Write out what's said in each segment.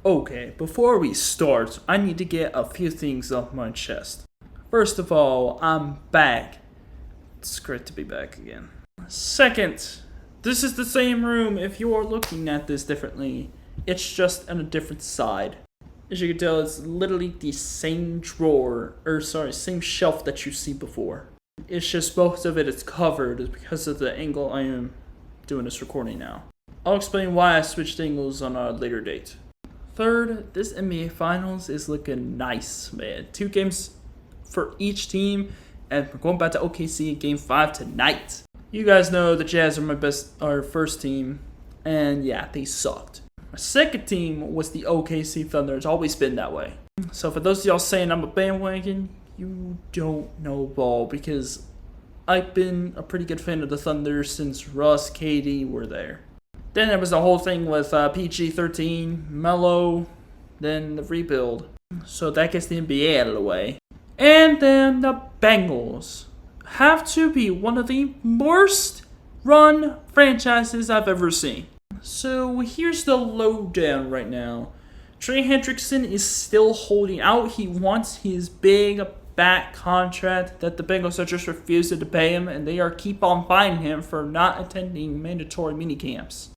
Okay, before we start, I need to get a few things off my chest. First of all, I'm back. It's great to be back again. Second, this is the same room if you are looking at this differently. It's just on a different side. As you can tell, it's literally the same same shelf that you see before. It's just most of it is covered because of the angle I am doing this recording now. I'll explain why I switched angles on a later date. Third, this NBA Finals is looking nice, man. 2 games for each team, and we're going back to OKC Game 5 tonight. You guys know the Jazz are our first team, and yeah, they sucked. My second team was the OKC Thunder. It's always been that way. So for those of y'all saying I'm a bandwagon, you don't know ball, because I've been a pretty good fan of the Thunder since Russ, KD were there. Then there was the whole thing with PG-13, Melo, then the rebuild. So that gets the NBA out of the way. And then the Bengals have to be one of the worst run franchises I've ever seen. So here's the lowdown right now. Trey Hendrickson is still holding out. He wants his big back contract that the Bengals are just refusing to pay him, and they are keep on fining him for not attending mandatory minicamps.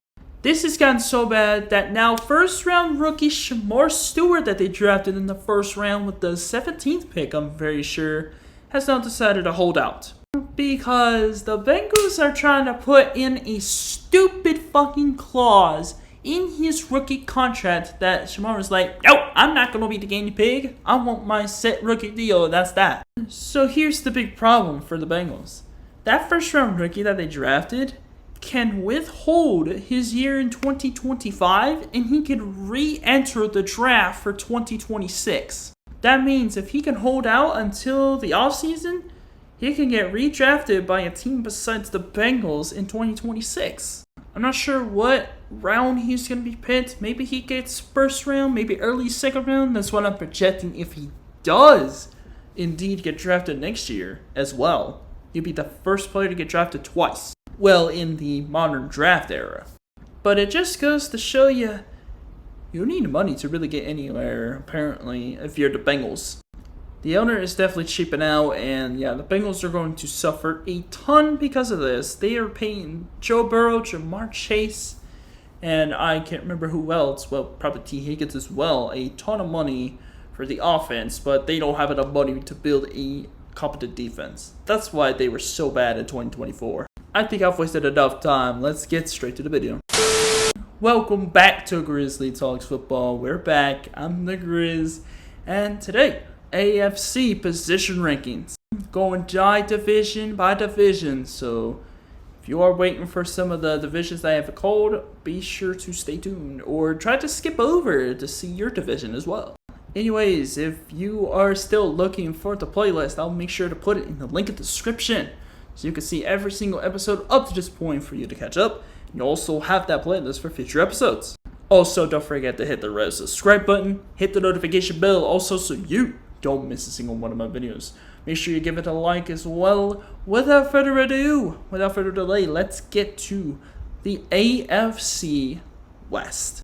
This has gotten so bad that now first-round rookie Shamar Stewart that they drafted in the first round with the 17th pick, I'm very sure, has now decided to hold out. Because the Bengals are trying to put in a stupid fucking clause in his rookie contract that Shamar was like, nope, I'm not going to be the guinea pig. I want my set rookie deal, that's that. So here's the big problem for the Bengals. That first-round rookie that they drafted can withhold his year in 2025, and he can re-enter the draft for 2026. That means if he can hold out until the offseason, he can get redrafted by a team besides the Bengals in 2026. I'm not sure what round he's going to be picked. Maybe he gets first round, maybe early second round. That's what I'm projecting if he does indeed get drafted next year as well. He'll be the first player to get drafted twice. Well, in the modern draft era. But it just goes to show you, you need money to really get anywhere, apparently, if you're the Bengals. The owner is definitely cheaping out, and yeah, the Bengals are going to suffer a ton because of this. They are paying Joe Burrow, Jamar Chase, and I can't remember who else, well, probably T. Higgins as well, a ton of money for the offense, but they don't have enough money to build a competent defense. That's why they were so bad in 2024. I think I've wasted enough time. Let's get straight to the video. Welcome back to Grizzly Talks Football. We're back. I'm the Grizz. And today, AFC position rankings. Going division by division. So if you are waiting for some of the divisions I have called, be sure to stay tuned. Or try to skip over to see your division as well. Anyways, if you are still looking for the playlist, I'll make sure to put it in the link in the description, so you can see every single episode up to this point for you to catch up. And you also have that playlist for future episodes. Also, don't forget to hit the red subscribe button, hit the notification bell also so you don't miss a single one of my videos. Make sure you give it a like as well. Without further delay, let's get to the AFC West.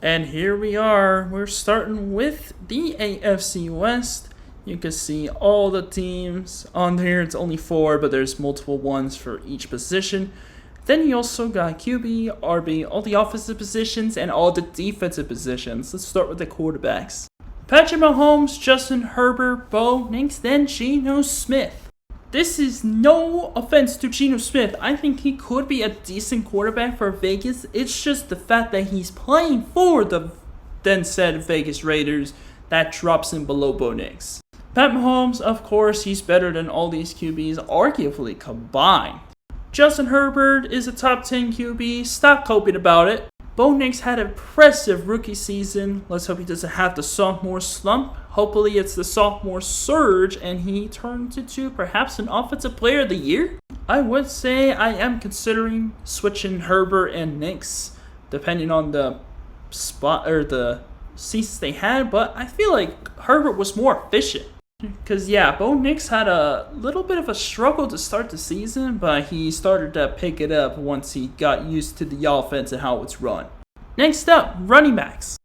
And here we are. We're starting with the AFC West. You can see all the teams on here. It's only 4, but there's multiple ones for each position. Then you also got QB, RB, all the offensive positions, and all the defensive positions. Let's start with the quarterbacks. Patrick Mahomes, Justin Herbert, Bo Nix, then Geno Smith. This is no offense to Geno Smith. I think he could be a decent quarterback for Vegas. It's just the fact that he's playing for the then said Vegas Raiders that drops him below Bo Nix. Pat Mahomes, of course, he's better than all these QBs, arguably combined. Justin Herbert is a top 10 QB. Stop coping about it. Bo Nix had an impressive rookie season. Let's hope he doesn't have the sophomore slump. Hopefully it's the sophomore surge and he turns into perhaps an offensive player of the year. I would say I am considering switching Herbert and Nix depending on the spot or the seasons they had, but I feel like Herbert was more efficient. Because, yeah, Bo Nix had a little bit of a struggle to start the season, but he started to pick it up once he got used to the offense and how it's run. Next up, running backs.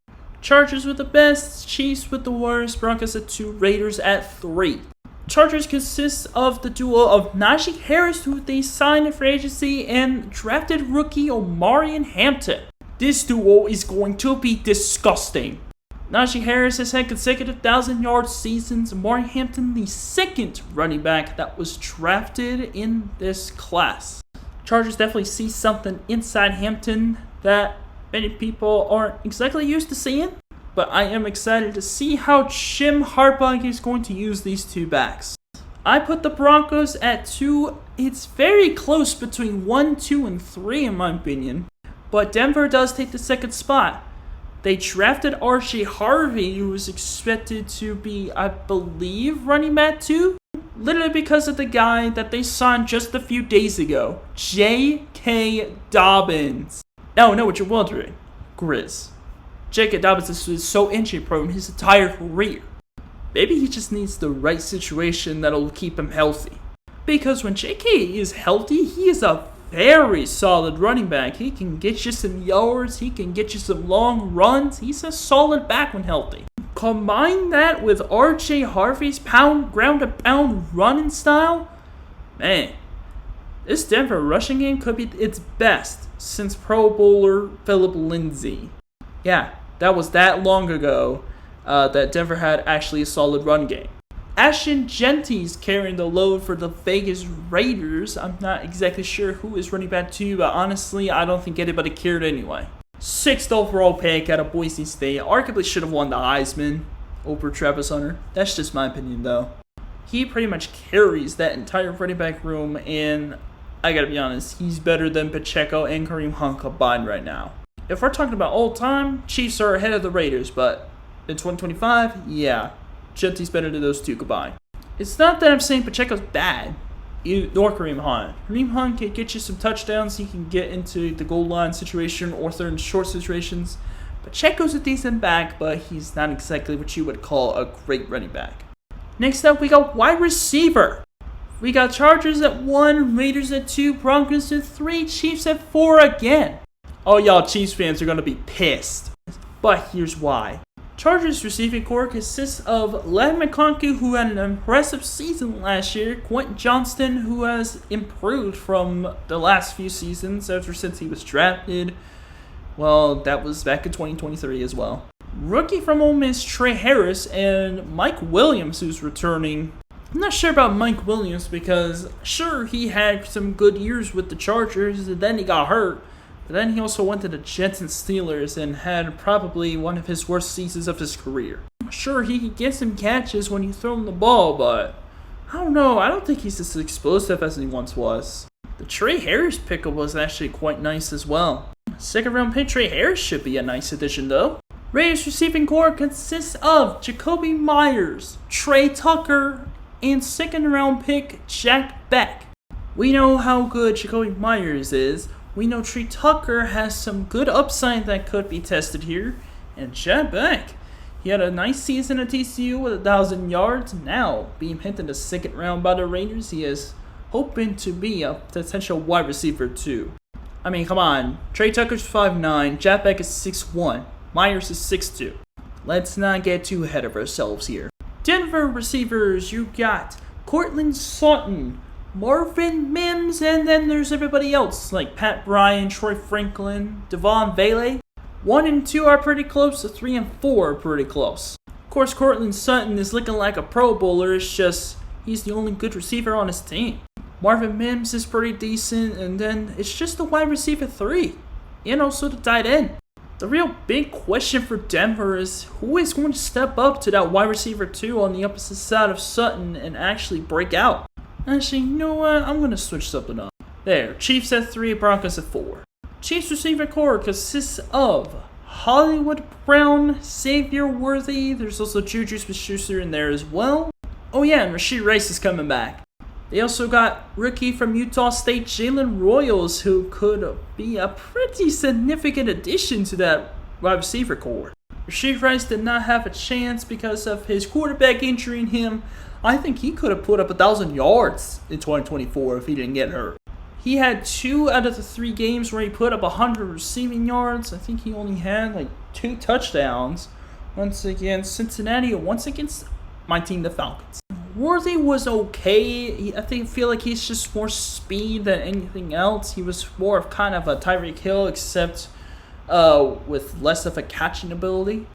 Chargers with the best, Chiefs with the worst, Broncos at 2, Raiders at 3. Chargers consists of the duo of Najee Harris, who they signed in free agency, and drafted rookie Omarion Hampton. This duo is going to be disgusting. Najee Harris has had consecutive 1,000-yard seasons. Omarion Hampton, the second running back that was drafted in this class. Chargers definitely see something inside Hampton that many people aren't exactly used to seeing. But I am excited to see how Jim Harbaugh is going to use these two backs. I put the Broncos at 2. It's very close between 1, 2, and 3 in my opinion. But Denver does take the second spot. They drafted R.J. Harvey, who was expected to be, I believe, running back 2. Literally because of the guy that they signed just a few days ago. J.K. Dobbins. Now I know what you're wondering. Grizz. J.K. Dobbins is so injury prone his entire career. Maybe he just needs the right situation that'll keep him healthy. Because when J.K. is healthy, he is a very solid running back. He can get you some yards, he can get you some long runs. He's a solid back when healthy. Combine that with R.J. Harvey's ground-to-pound running style, man, this Denver rushing game could be its best since Pro Bowler Philip Lindsay. Yeah, that was that long ago that Denver had actually a solid run game. Ashton Genty's carrying the load for the Vegas Raiders. I'm not exactly sure who is running back 2, but honestly, I don't think anybody cared anyway. 6th overall pick out of Boise State. Arguably should have won the Heisman over Travis Hunter. That's just my opinion, though. He pretty much carries that entire running back room, and I gotta be honest, he's better than Pacheco and Kareem Hunt combined right now. If we're talking about all time, Chiefs are ahead of the Raiders, but in 2025, yeah, Genty's better than those two combined. It's not that I'm saying Pacheco's bad, nor Kareem Hunt. Kareem Hunt can get you some touchdowns. He can get into the goal line situation or third and short situations. Pacheco's a decent back, but he's not exactly what you would call a great running back. Next up, we got wide receiver. We got Chargers at 1, Raiders at 2, Broncos at 3, Chiefs at 4 again. Oh, y'all Chiefs fans are going to be pissed. But here's why. Chargers receiving core consists of Ladd McConkey, who had an impressive season last year, Quentin Johnston, who has improved from the last few seasons ever since he was drafted. Well, that was back in 2023 as well. Rookie from Ole Miss, Trey Harris, and Mike Williams, who's returning. I'm not sure about Mike Williams because, sure, he had some good years with the Chargers, and then he got hurt. But then he also went to the Jets and Steelers and had probably one of his worst seasons of his career. Sure, he can get some catches when you throw him the ball, but I don't know. I don't think he's as explosive as he once was. The Trey Harris pickup was actually quite nice as well. Second round pick Trey Harris should be a nice addition though. Raiders receiving core consists of Jacoby Myers, Trey Tucker, and second round pick Jack Beck. We know how good Jacoby Myers is. We know Trey Tucker has some good upside that could be tested here. And Jack Beck, he had a nice season at TCU with 1,000 yards. Now, being picked in the second round by the Raiders, he is hoping to be a potential wide receiver too. I mean, come on. Trey Tucker's 5'9", Jack Beck is 6'1", Myers is 6'2". Let's not get too ahead of ourselves here. Denver receivers, you got Courtland Sutton, Marvin Mims, and then there's everybody else like Pat Bryant, Troy Franklin, Devon Vele. 1 and 2 are pretty close, the 3 and 4 are pretty close. Of course, Courtland Sutton is looking like a Pro Bowler, it's just he's the only good receiver on his team. Marvin Mims is pretty decent, and then it's just the wide receiver 3, and also the tight end. The real big question for Denver is who is going to step up to that wide receiver 2 on the opposite side of Sutton and actually break out. Actually, you know what? I'm going to switch something up. There, Chiefs at 3, Broncos at 4. Chiefs receiver core consists of Hollywood Brown, Xavier Worthy. There's also Juju Smith-Schuster in there as well. Oh yeah, and Rashee Rice is coming back. They also got rookie from Utah State, Jalen Royals, who could be a pretty significant addition to that wide receiver core. Rashee Rice did not have a chance because of his quarterback injuring him. I think he could have put up 1,000 yards in 2024 if he didn't get hurt. He had 2 out of the 3 games where he put up 100 receiving yards. I think he only had like 2 touchdowns. Once against Cincinnati, once against my team, the Falcons. Worthy was okay. I feel like he's just more speed than anything else. He was more of kind of a Tyreek Hill, except with less of a catchability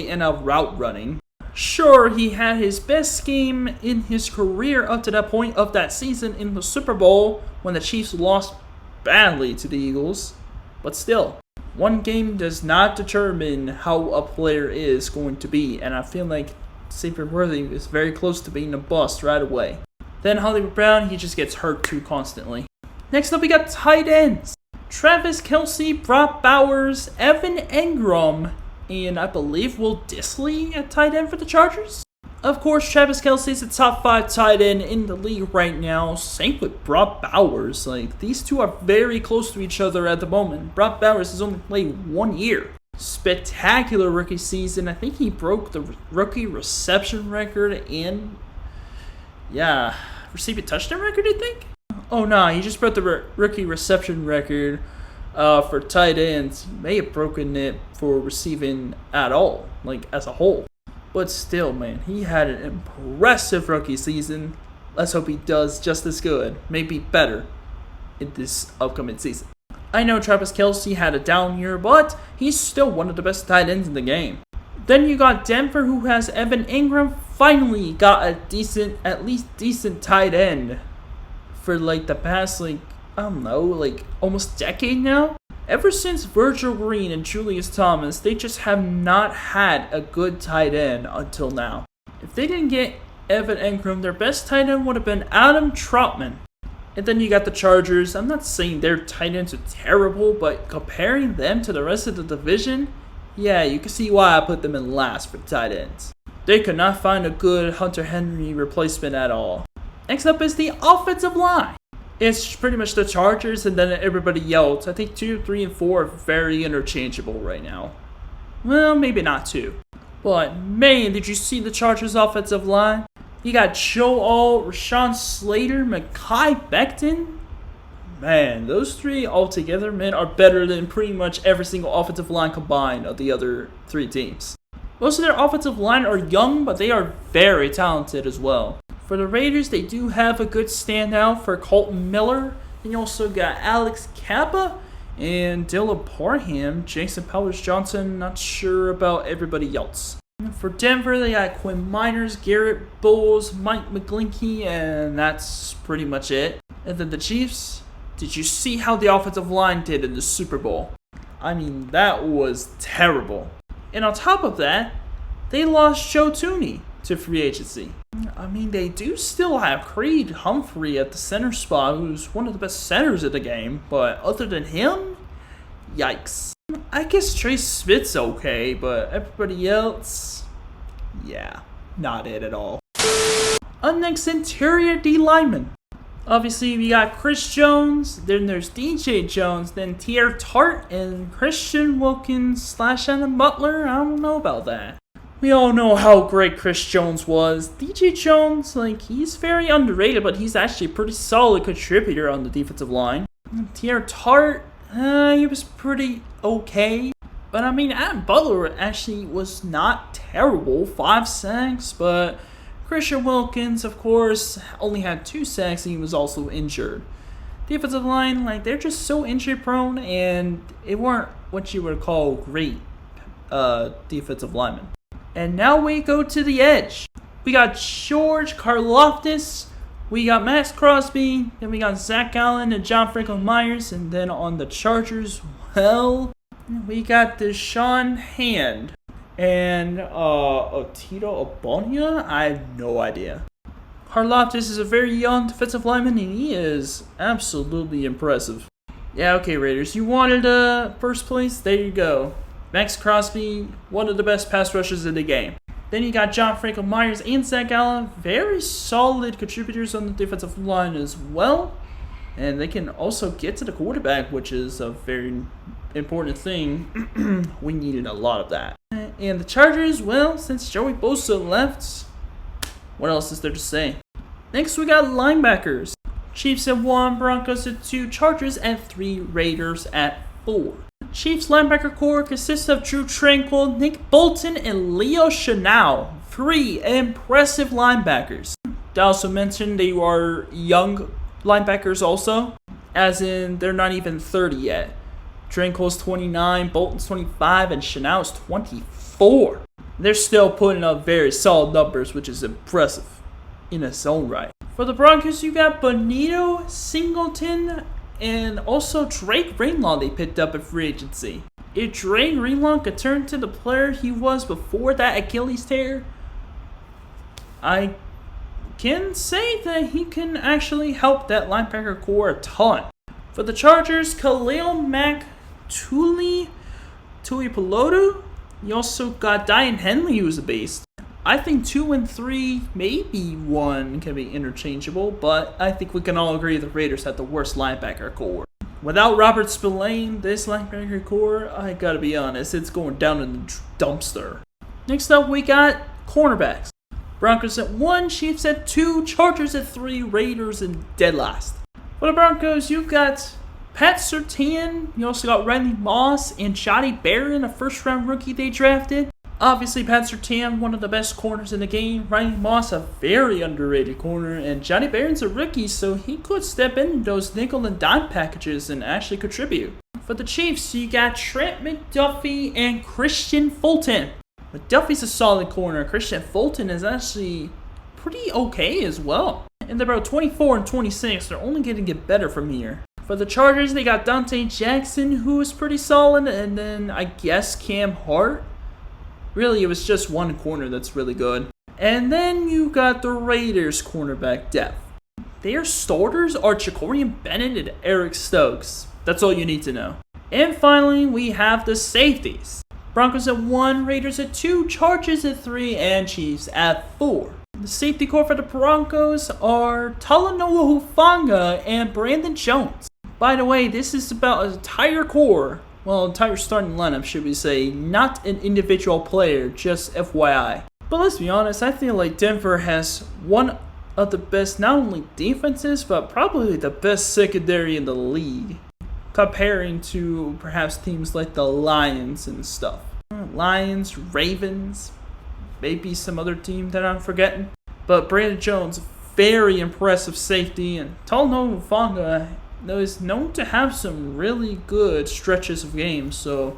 and a route running. Sure, he had his best game in his career up to that point of that season in the Super Bowl when the Chiefs lost badly to the Eagles, but still, one game does not determine how a player is going to be, and I feel like Xavier Worthy is very close to being a bust right away. Then Hollywood Brown, he just gets hurt too constantly. Next up, we got tight ends. Travis Kelce, Brock Bowers, Evan Engram, and I believe Will Dissly at tight end for the Chargers. Of course, Travis Kelce is the top 5 tight end in the league right now. Same with Brock Bowers. Like, these two are very close to each other at the moment. Brock Bowers has only played 1 year. Spectacular rookie season. I think he broke the rookie reception record and, receiving touchdown record, I think? Oh, no, he just broke the rookie reception record for tight ends. He may have broken it for receiving at all, like as a whole. But still, man, he had an impressive rookie season. Let's hope he does just as good, maybe better, in this upcoming season. I know Travis Kelce had a down year, but he's still one of the best tight ends in the game. Then you got Denver, who has Evan Engram. Finally got a at least decent tight end for like the past, almost decade now. Ever since Virgil Green and Julius Thomas, they just have not had a good tight end until now. If they didn't get Evan Engram, their best tight end would have been Adam Troutman. And then you got the Chargers. I'm not saying their tight ends are terrible, but comparing them to the rest of the division, yeah, you can see why I put them in last for tight ends. They could not find a good Hunter Henry replacement at all. Next up is the offensive line. It's pretty much the Chargers and then everybody else. I think 2, 3, and 4 are very interchangeable right now. Well, maybe not 2. But, man, did you see the Chargers offensive line? You got Joe Alt, Rashawn Slater, Mekhi Becton. Man, those 3 altogether, man, are better than pretty much every single offensive line combined of the other 3 teams. Most of their offensive line are young, but they are very talented as well. For the Raiders, they do have a good standout for Colton Miller. Then you also got Alex Kappa and Dylan Parham, Jason Powers-Johnson. Not sure about everybody else. For Denver, they got Quinn Miners, Garrett Bowles, Mike McGlinchey, and that's pretty much it. And then the Chiefs, did you see how the offensive line did in the Super Bowl? I mean, that was terrible. And on top of that, they lost Joe Thuney to free agency. I mean, they do still have Creed Humphrey at the center spot, who's one of the best centers of the game, but other than him, yikes. I guess Trace Smith's okay, but everybody else, yeah, not it at all. Next, interior D lineman. Obviously, we got Chris Jones, then there's DJ Jones, then Tier Tart, and Christian Wilkins / Adam Butler. I don't know about that. We all know how great Chris Jones was. DJ Jones, he's very underrated, but he's actually a pretty solid contributor on the defensive line. Tier Tart, he was pretty okay. But I mean, Adam Butler actually was not terrible. 5 sacks, but Christian Wilkins, of course, only had 2 sacks and he was also injured. Defensive line, they're just so injury prone, and it weren't what you would call great defensive linemen. And now we go to the edge. We got George Karlaftis, we got Max Crosby, then we got Zach Allen and John Franklin Myers, and then on the Chargers, well, we got Deshaun Hand and Otito Ogbonnia. I have no idea. Karlaftis is a very young defensive lineman, and he is absolutely impressive. Yeah, okay, Raiders, you wanted first place? There you go. Max Crosby, one of the best pass rushers in the game. Then you got John Franklin Myers and Zach Allen, very solid contributors on the defensive line as well. And they can also get to the quarterback, which is a very important thing. We needed a lot of that. And the Chargers, well, since Joey Bosa left, what else is there to say? Next, we got linebackers. Chiefs at 1, Broncos at 2, Chargers at 3, Raiders at 4. Chiefs linebacker core consists of Drew Tranquil, Nick Bolton, and Leo Chenal. 3 impressive linebackers. They also mentioned they are young linebackers also, as in they're not even 30 yet. Tranquil's 29, Bolton's 25, and Chenal's 24. They're still putting up very solid numbers, which is impressive in its own right. For the Broncos, you got Bonito, Singleton, and also Drake Greenlaw they picked up at free agency. If Drake Greenlaw could turn to the player he was before that Achilles tear, I can say that he can actually help that linebacker core a ton. For the Chargers, Khalil Mack, Tuli Pelotu. You also got Diane Henley, who's a beast. I think 2 and 3, maybe 1 can be interchangeable, but I think we can all agree the Raiders had the worst linebacker core. Without Robert Spillane, this linebacker core, I gotta be honest, it's going down in the dumpster. Next up, we got cornerbacks. Broncos at 1, Chiefs at 2, Chargers at 3, Raiders in dead last. For the Broncos, you've got Pat Surtain, you also got Riley Moss, and Johnny Barron, a first-round rookie they drafted. Obviously, Pat Surtain, one of the best corners in the game. Riley Moss, a very underrated corner. And Johnny Barron's a rookie, so he could step in those nickel and dime packages and actually contribute. For the Chiefs, you got Trent McDuffie and Christian Fulton. McDuffie's a solid corner. Christian Fulton is actually pretty okay as well. And they're about 24 and 26. They're only going to get better from here. For the Chargers, they got Dante Jackson, who is pretty solid. And then, I guess, Cam Hart. Really, it was just one corner that's really good. And then you got the Raiders cornerback depth. Their starters are Jacorian Bennett and Eric Stokes. That's all you need to know. And finally, we have the safeties. Broncos at 1, Raiders at 2, Chargers at 3, and Chiefs at 4. The safety core for the Broncos are Talanoa Hufanga and Brandon Jones. By the way, this is about an entire core. Well, entire starting lineup, should we say, not an individual player, just FYI. But let's be honest, I feel like Denver has one of the best, not only defenses, but probably the best secondary in the league. Comparing to perhaps teams like the Lions and stuff. Lions, Ravens, maybe some other team that I'm forgetting. But Brandon Jones, very impressive safety, and Talanoa Hufanga is known to have some really good stretches of games, so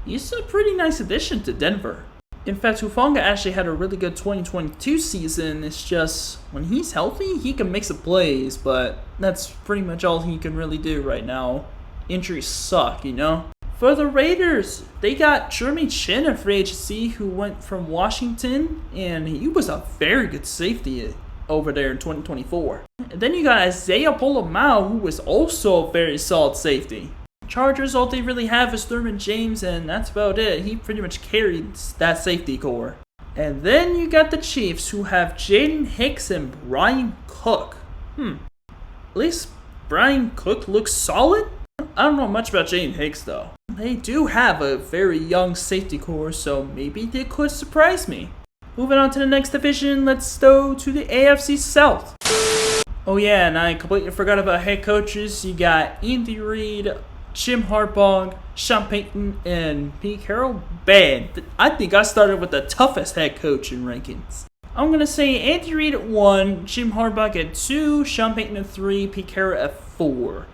he's a pretty nice addition to Denver. In fact, Hufanga actually had a really good 2022 season. It's just, when he's healthy, he can make some plays, but that's pretty much all he can really do right now. Injuries suck, you know? For the Raiders, they got Jeremy Chin at free agency, who went from Washington, and he was a very good safety over there in 2024. And then you got Isaiah Polomau, who was also a very solid safety. Chargers, all they really have is Thurman James, and that's about it. He pretty much carried that safety core. And then you got the Chiefs, who have Jaden Hicks and Brian Cook. At least Brian Cook looks solid. I don't know much about Jaden Hicks, though. They do have a very young safety core, so maybe they could surprise me. Moving on to the next division, let's go to the AFC South. Oh yeah, and I completely forgot about head coaches. You got Andy Reid, Jim Harbaugh, Sean Payton, and Pete Carroll. Man, I think I started with the toughest head coach in rankings. I'm going to say Andy Reid at 1, Jim Harbaugh at 2, Sean Payton at 3, Pete Carroll at 4.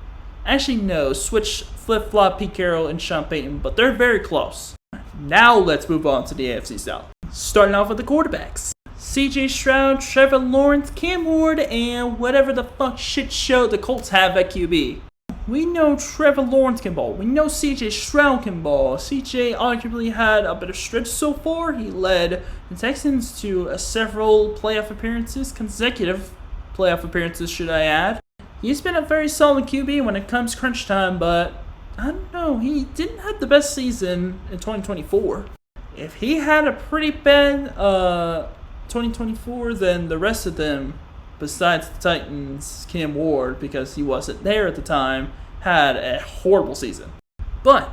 Actually, no, flip-flop Pete Carroll and Sean Payton, but they're very close. Now let's move on to the AFC South. Starting off with the quarterbacks. CJ Stroud, Trevor Lawrence, Cam Ward, and whatever the fuck shit show the Colts have at QB. We know Trevor Lawrence can ball. We know CJ Stroud can ball. CJ arguably had a better stretch so far. He led the Texans to several playoff appearances, consecutive playoff appearances should I add. He's been a very solid QB when it comes crunch time, but I don't know, he didn't have the best season in 2024. If he had a pretty bad 2024, then the rest of them, besides the Titans, Cam Ward, because he wasn't there at the time, had a horrible season. But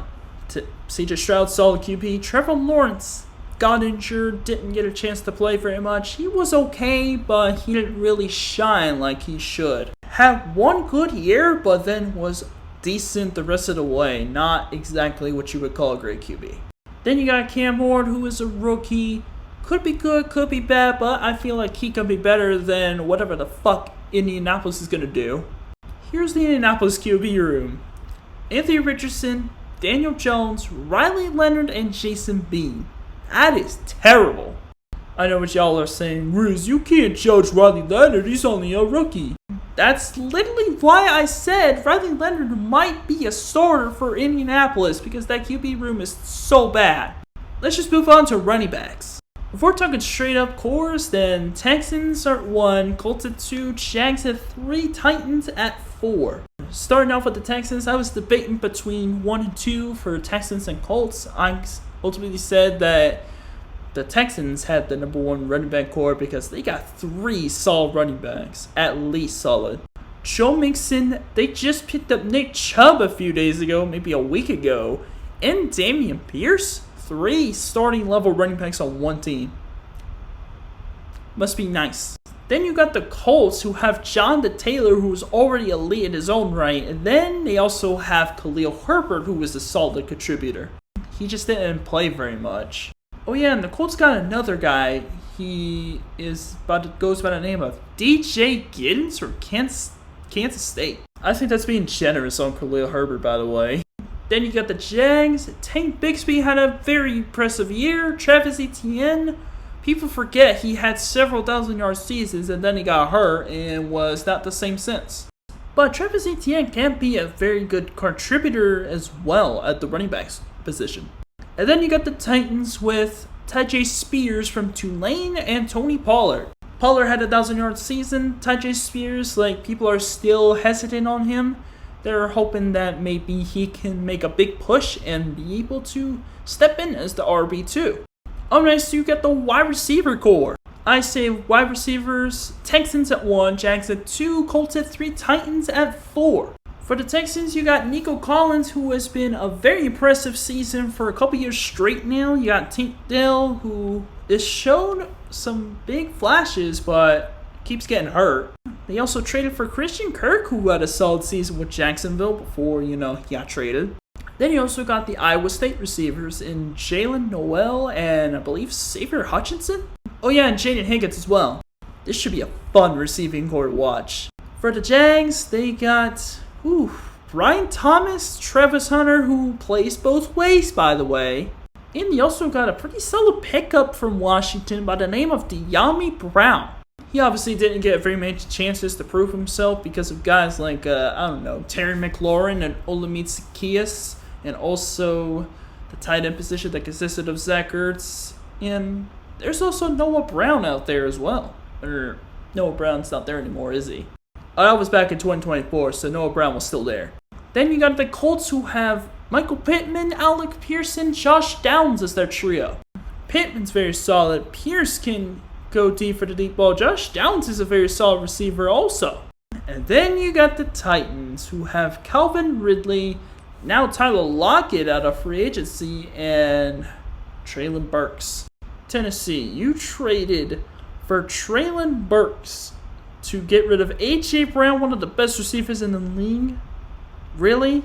CJ Stroud, solid QB. Trevor Lawrence got injured, didn't get a chance to play very much. He was okay, but he didn't really shine like he should. Had one good year, but then was decent the rest of the way. Not exactly what you would call a great QB. Then you got Cam Ward, who is a rookie. Could be good, could be bad, but I feel like he could be better than whatever the fuck Indianapolis is going to do. Here's the Indianapolis QB room. Anthony Richardson, Daniel Jones, Riley Leonard, and Jason Bean. That is terrible. I know what y'all are saying. Riz, you can't judge Riley Leonard. He's only a rookie. That's literally why I said Riley Leonard might be a starter for Indianapolis, because that QB room is so bad. Let's just move on to running backs. If we're talking straight up cores, then Texans are at 1, Colts at 2, Jags at 3, Titans at 4. Starting off with the Texans, I was debating between 1 and 2 for Texans and Colts. I ultimately said that the Texans had the number 1 running back core because they got 3 solid running backs, at least solid. Joe Mixon, they just picked up Nick Chubb a few days ago, maybe a week ago, and Dameon Pierce. 3 starting level running backs on one team. Must be nice. Then you got the Colts, who have Jonathan Taylor, who is already elite in his own right. And then they also have Khalil Herbert, who is a solid contributor. He just didn't play very much. Oh yeah, and the Colts got another guy. He goes by the name of DJ Giddens for Kansas State. I think that's being generous on Khalil Herbert, by the way. Then you got the Jags. Tank Bigsby had a very impressive year. Travis Etienne, people forget he had several 1,000-yard seasons and then he got hurt and was not the same since. But Travis Etienne can be a very good contributor as well at the running back position. And then you got the Titans with Tyjae Spears from Tulane and Tony Pollard. Pollard had a 1,000-yard season. Tyjae Spears, people are still hesitant on him. They're hoping that maybe he can make a big push and be able to step in as the RB2. Up next, you get the wide receiver core. I say wide receivers, Texans at 1, Jags at 2, Colts at 3, Titans at 4. For the Texans, you got Nico Collins, who has been a very impressive season for a couple years straight now. You got Tank Dell, who has shown some big flashes, but keeps getting hurt. They also traded for Christian Kirk, who had a solid season with Jacksonville before, he got traded. Then you also got the Iowa State receivers in Jalen Noel and I believe Xavier Hutchinson. Oh yeah, and Jaden Higgins as well. This should be a fun receiving core to watch. For the Jags, they got Brian Thomas, Travis Hunter, who plays both ways, by the way. And they also got a pretty solid pickup from Washington by the name of De'Ami Brown. He obviously didn't get very many chances to prove himself because of guys like, Terry McLaurin and Olamide Zaccheaus, and also the tight end position that consisted of Zach Ertz. And there's also Noah Brown out there as well. Or, Noah Brown's not there anymore, is he? Oh, that was back in 2024, so Noah Brown was still there. Then you got the Colts, who have Michael Pittman, Alec Pearson, Josh Downs as their trio. Pittman's very solid. Pierce can go deep for the deep ball. Josh Downs is a very solid receiver also. And then you got the Titans, who have Calvin Ridley, now Tyler Lockett out of free agency, and Treylon Burks. Tennessee, you traded for Treylon Burks to get rid of A.J. Brown, one of the best receivers in the league. Really?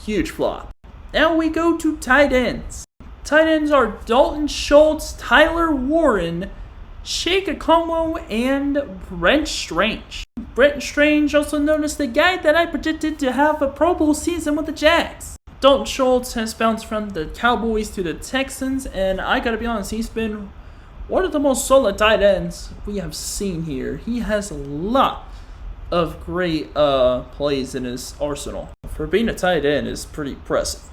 Huge flop. Now we go to tight ends. Tight ends are Dalton Schultz, Tyler Warren, Shake Okonkwo, and Brent Strange. Brent Strange, also known as the guy that I predicted to have a Pro Bowl season with the Jags. Dalton Schultz has bounced from the Cowboys to the Texans, and I gotta be honest, he's been one of the most solid tight ends we have seen here. He has a lot of great plays in his arsenal. For being a tight end is pretty impressive.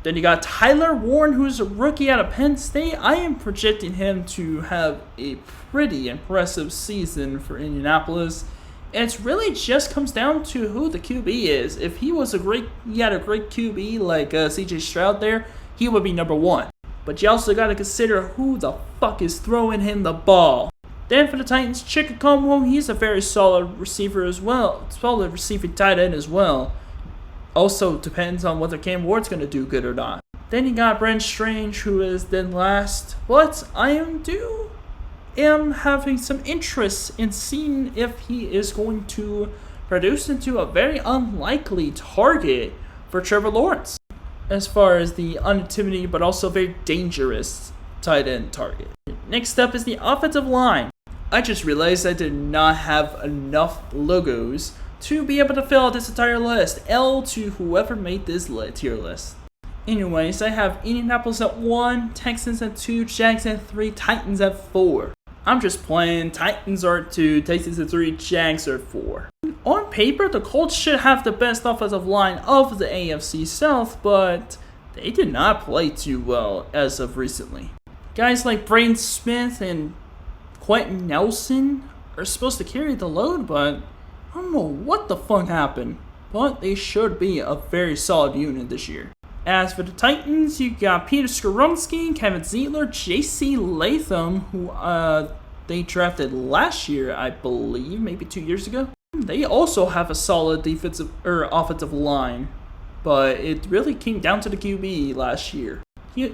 Then you got Tyler Warren, who's a rookie out of Penn State. I am projecting him to have a pretty impressive season for Indianapolis. And it really just comes down to who the QB is. If he had a great QB like CJ Stroud there, he would be number 1. But you also got to consider who the fuck is throwing him the ball. Then for the Titans, Shake Okonkwo, he's a very solid receiver as well. Solid receiving tight end as well. Also depends on whether Cam Ward's going to do good or not. Then you got Brent Strange, who is then last. But I am having some interest in seeing if he is going to produced into a very unlikely target for Trevor Lawrence, as far as the unintimidating but also very dangerous tight end target. Next up is the offensive line. I just realized I did not have enough logos to be able to fill out this entire list. L to whoever made this tier list. Anyways, I have Indianapolis at 1, Texans at 2, Jags at 3, Titans at 4. I'm just playing. Titans are at 2, Texans at 3, Jags are at 4. On paper, the Colts should have the best offensive line of the AFC South, but they did not play too well as of recently. Guys like Braden Smith and Quentin Nelson are supposed to carry the load, but I don't know what the fuck happened. But they should be a very solid unit this year. As for the Titans, you got Peter Skoronski, Kevin Zeitler, J.C. Latham, who they drafted last year, I believe, maybe 2 years ago. They also have a solid offensive line, but it really came down to the QB last year.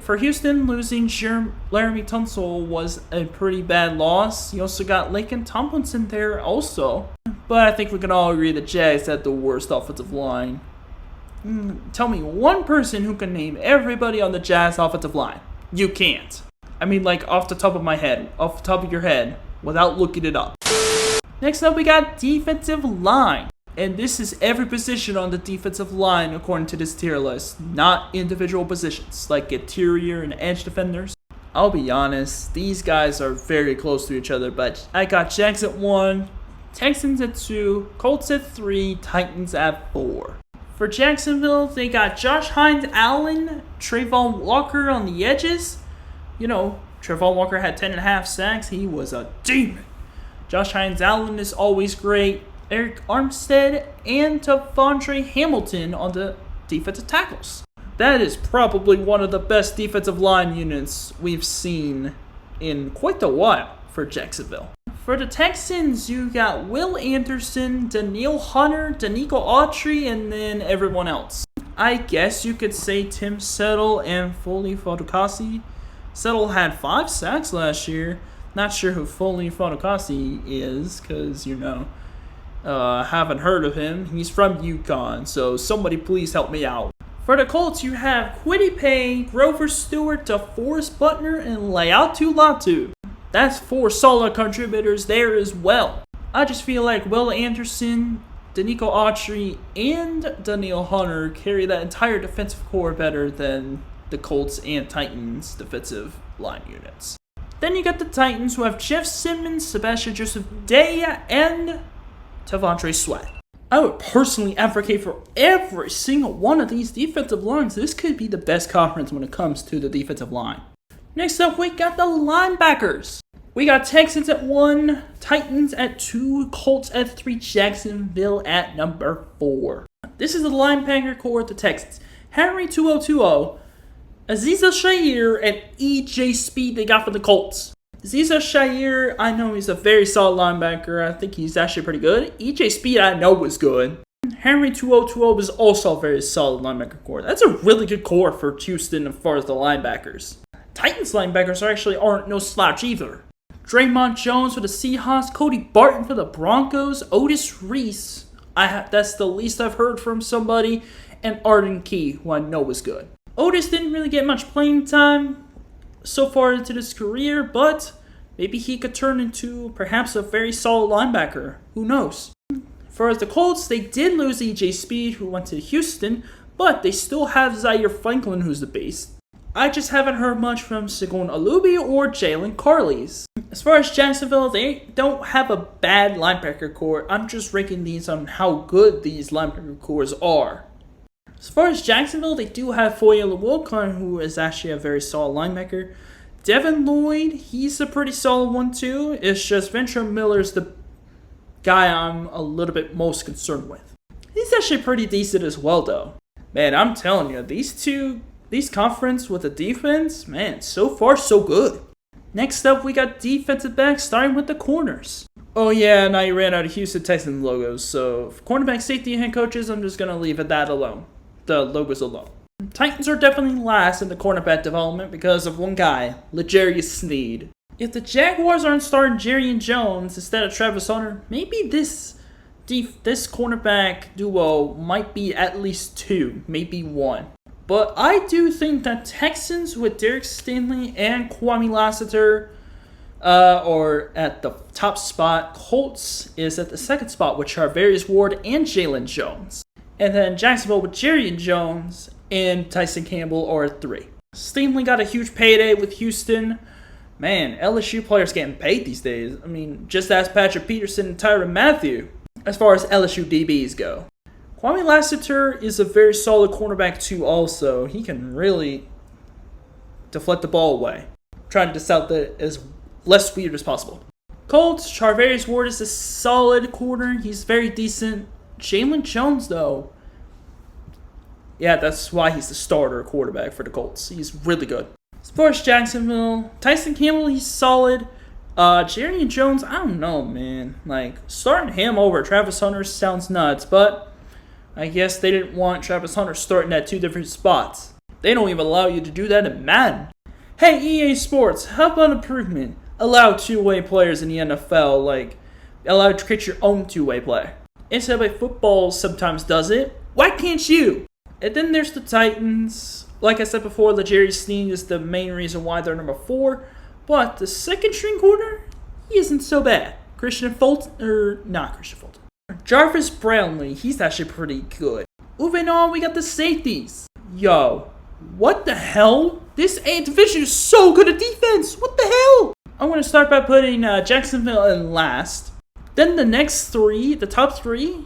For Houston, losing Laramie Tunsil was a pretty bad loss. You also got Laken Tomlinson there also, but I think we can all agree that Jags had the worst offensive line. Tell me one person who can name everybody on the Jazz offensive line. You can't. I mean, like, off the top of your head, without looking it up. Next up, we got defensive line. And this is every position on the defensive line according to this tier list, not individual positions, like interior and edge defenders. I'll be honest, these guys are very close to each other, but I got Jags at 1, Texans at 2, Colts at 3, Titans at 4. For Jacksonville, they got Josh Hines-Allen, Trayvon Walker on the edges. You know, Trayvon Walker had 10.5 sacks. He was a demon. Josh Hines-Allen is always great. Eric Armstead and Devondre Hamilton on the defensive tackles. That is probably one of the best defensive line units we've seen in quite a while for Jacksonville. For the Texans, you got Will Anderson, Danielle Hunter, Danico Autry, and then everyone else. I guess you could say Tim Settle and Foley Fotokasi. Settle had 5 sacks last year. Not sure who Foley Fotokasi is, because, haven't heard of him. He's from UConn, so somebody please help me out. For the Colts, you have Kwity Paye, Grover Stewart, DeForest Buckner, and Laiatu Latu. That's 4 solid contributors there as well. I just feel like Will Anderson, Danico Autry, and Danielle Hunter carry that entire defensive core better than the Colts and Titans defensive line units. Then you got the Titans, who have Jeff Simmons, Sebastian Joseph-Day, and T'Vondre Sweat. I would personally advocate for every single one of these defensive lines. This could be the best conference when it comes to the defensive line. Next up, we got the linebackers. We got Texans at 1, Titans at 2, Colts at 3, Jacksonville at number 4. This is the linebacker core of the Texans. Henry 2020, Aziza Shair, and E.J. Speed they got for the Colts. Aziza Shair, I know he's a very solid linebacker. I think he's actually pretty good. E.J. Speed, I know was good. Henry 2020 is also a very solid linebacker core. That's a really good core for Houston as far as the linebackers. Titans linebackers aren't no slouch either. Draymond Jones for the Seahawks, Cody Barton for the Broncos, Otis Reese, that's the least I've heard from somebody, and Arden Key, who I know is good. Otis didn't really get much playing time so far into his career, but maybe he could turn into perhaps a very solid linebacker. Who knows? For the Colts, they did lose E.J. Speed, who went to Houston, but they still have Zaire Franklin, who's the beast. I just haven't heard much from Segun Alubi or Jalen Carleys. As far as Jacksonville, they don't have a bad linebacker core. I'm just ranking these on how good these linebacker cores are. As far as Jacksonville, they do have Foye Oluokun, who is actually a very solid linebacker. Devin Lloyd, he's a pretty solid one too. It's just Ventura Miller's the guy I'm a little bit most concerned with. He's actually pretty decent as well though. Man, I'm telling you, these conference with the defense, man, so far so good. Next up, we got defensive backs, starting with the corners. Oh yeah, and I ran out of Houston Texans logos, so for cornerback, safety, and head coaches, I'm just going to leave it that alone. The logos alone. Titans are definitely last in the cornerback development because of one guy, L'Jarius Sneed. If the Jaguars aren't starting Jerry and Jones instead of Travis Hunter, maybe this this cornerback duo might be at least 2, maybe 1. But I do think that Texans with Derek Stingley and Kwame Lassiter are at the top spot. Colts is at the second spot with Charvarius Ward and Jalen Jones. And then Jacksonville with Jerry Jones and Tyson Campbell are at 3. Stingley got a huge payday with Houston. Man, LSU players getting paid these days. I mean, just ask Patrick Peterson and Tyrann Mathieu as far as LSU DBs go. Kwame Lassiter is a very solid cornerback too also. He can really deflect the ball away. Trying to diss out as less weird as possible. Colts, Charvarius Ward is a solid corner. He's very decent. Jalen Jones, though, yeah, that's why he's the starter quarterback for the Colts. He's really good. As far as Jacksonville, Tyson Campbell, he's solid. Jerry Jones, I don't know, man. Like, starting him over Travis Hunter sounds nuts, but I guess they didn't want Travis Hunter starting at 2 different spots. They don't even allow you to do that in Madden. Hey, EA Sports, how about improvement? Allow 2-way players in the NFL, like, allow you to create your own 2-way player. NCAA football sometimes does it. Why can't you? And then there's the Titans. Like I said before, L'Jarius Sneed is the main reason why they're number 4. But the second string corner, he isn't so bad. Not Christian Fulton. Jarvis Brownlee, he's actually pretty good. Moving on, we got the safeties. Yo, what the hell? This A division is so good at defense. What the hell? I'm going to start by putting Jacksonville in last. Then the next 3, the top 3,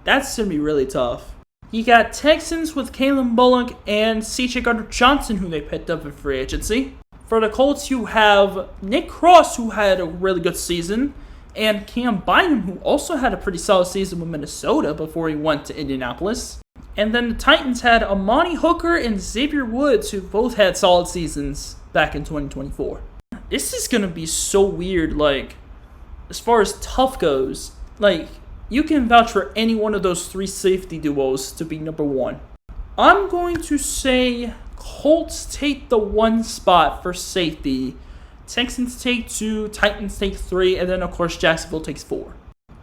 that's going to be really tough. You got Texans with Kalen Bullock and C.J. Gardner-Johnson, who they picked up in free agency. For the Colts, you have Nick Cross, who had a really good season, and Cam Bynum, who also had a pretty solid season with Minnesota before he went to Indianapolis. And then the Titans had Amani Hooker and Xavier Woods, who both had solid seasons back in 2024. This is going to be so weird, like, as far as tough goes. Like, you can vouch for any one of those 3 safety duos to be number 1. I'm going to say Colts take the 1 spot for safety. Texans take 2, Titans take 3, and then, of course, Jacksonville takes 4.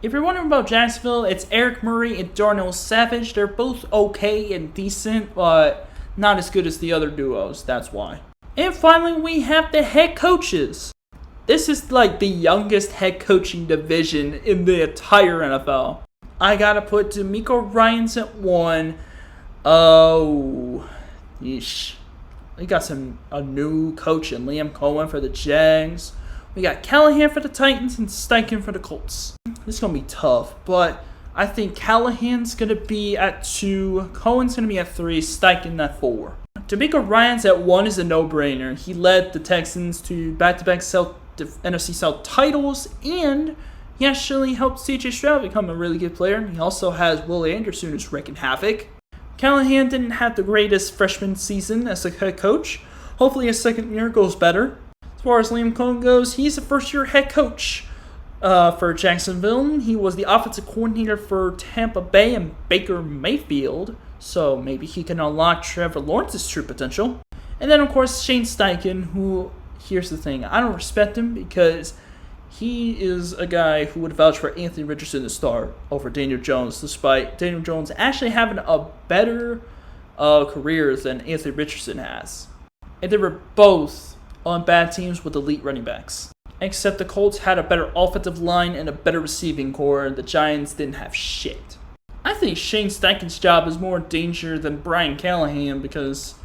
If you're wondering about Jacksonville, it's Eric Murray and Darnell Savage. They're both okay and decent, but not as good as the other duos. That's why. And finally, we have the head coaches. This is like the youngest head coaching division in the entire NFL. I gotta put D'Amico Ryans at 1. Oh, yeesh. We got a new coach in Liam Cohen for the Jags. We got Callahan for the Titans and Steichen for the Colts. This is going to be tough, but I think Callahan's going to be at 2, Cohen's going to be at 3, Steichen at 4. D'Amico Ryans at 1 is a no-brainer. He led the Texans to back-to-back NFC South titles, and he actually helped C.J. Stroud become a really good player. He also has Will Anderson who's wreaking havoc. Callahan didn't have the greatest freshman season as a head coach. Hopefully his second year goes better. As far as Liam Cohen goes, he's a first-year head coach for Jacksonville. He was the offensive coordinator for Tampa Bay and Baker Mayfield, so maybe he can unlock Trevor Lawrence's true potential. And then, of course, Shane Steichen, who, here's the thing, I don't respect him because he is a guy who would vouch for Anthony Richardson to start over Daniel Jones, despite Daniel Jones actually having a better career than Anthony Richardson has. And they were both on bad teams with elite running backs. Except the Colts had a better offensive line and a better receiving core. The Giants didn't have shit. I think Shane Steichen's job is more in danger than Brian Callahan because,